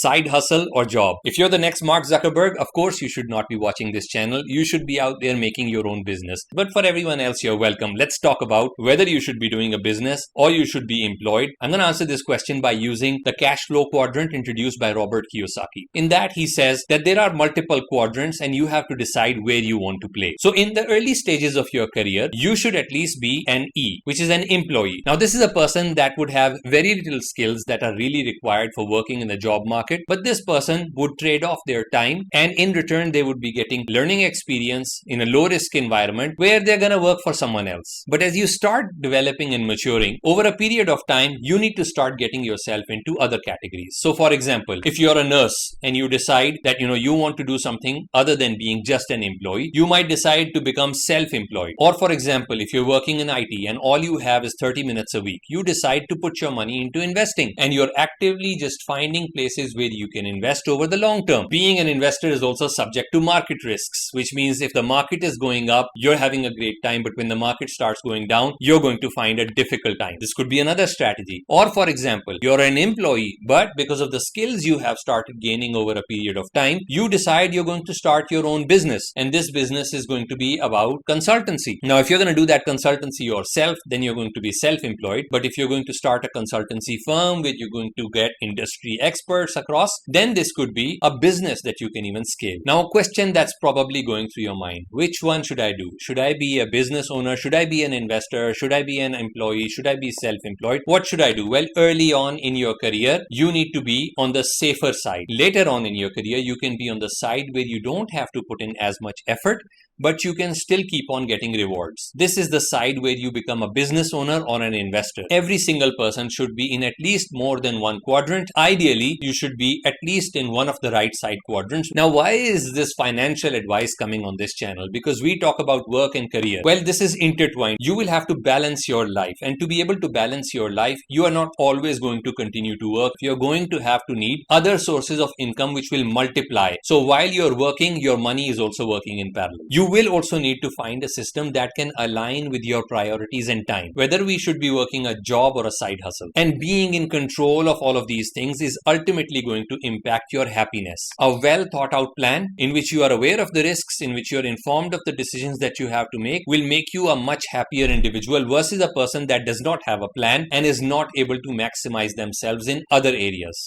side hustle or job. If you're the next Mark Zuckerberg, of course you should not be watching this channel. You should be out there making your own business. But for everyone else, you're welcome. Let's talk about whether you should be doing a business or you should be employed. I'm going to answer this question by using the Cashflow Quadrant introduced by Robert Kiyosaki. In that, he says that there are multiple quadrants and you have to decide where you want to play. So in the early stages of your career, you should at least be an E, which is an employee. Now, this is a person that would have very little skills that are really required for working in the job market, but this person would trade off their time, and in return they would be getting learning experience in a low risk environment where they're going to work for someone else. But as you start developing and maturing over a period of time, you need to start getting yourself into other categories. So for example, if you're a nurse and you decide that you want to do something other than being just an employee, you might decide to become self-employed. Or for example, if you're working in IT and all you have is 30 minutes a week, you decide to put your money into investing and you're actively just finding places where you can invest over the long term. Being an investor is also subject to market risks, which means if the market is going up, you're having a great time, but when the market starts going down, you're going to find a difficult time. This could be another strategy. Or for example, you're an employee, but because of the skills you have started gaining over a period of time, you decide you're going to start your own business, and this business is going to be about consultancy. Now, if you're going to do that consultancy yourself, then you're going to be self-employed. But if you're going to start a consultancy firm where you're going to get industry experts across, then this could be a business that you can even scale. Now, a question that's probably going through your mind: which one should I do? Should I be a business owner? Should I be an investor? Should I be an employee? Should I be self-employed? What should I do? Well, early on in your career, you need to be on the safer side. Later on in your career, you can be on the side where you don't have to put in as much effort, but you can still keep on getting rewards. This is the side where you become a business owner or an investor. Every single person should be in at least more than one quadrant. Ideally, you should be at least in one of the right side quadrants. Now, why is this financial advice coming on this channel? Because we talk about work and career. Well, this is intertwined. You will have to balance your life, and to be able to balance your life, you are not always going to continue to work. You're going to have to need other sources of income which will multiply. So while you're working, your money is also working in parallel. You will also need to find a system that can align with your priorities and time, whether we should be working a job or a side hustle. And being in control of all of these things is ultimately going to impact your happiness. A well thought out plan in which you are aware of the risks, in which you're informed of the decisions that you have to make, will make you a much happier individual versus a person that does not have a plan and is not able to maximize themselves in other areas.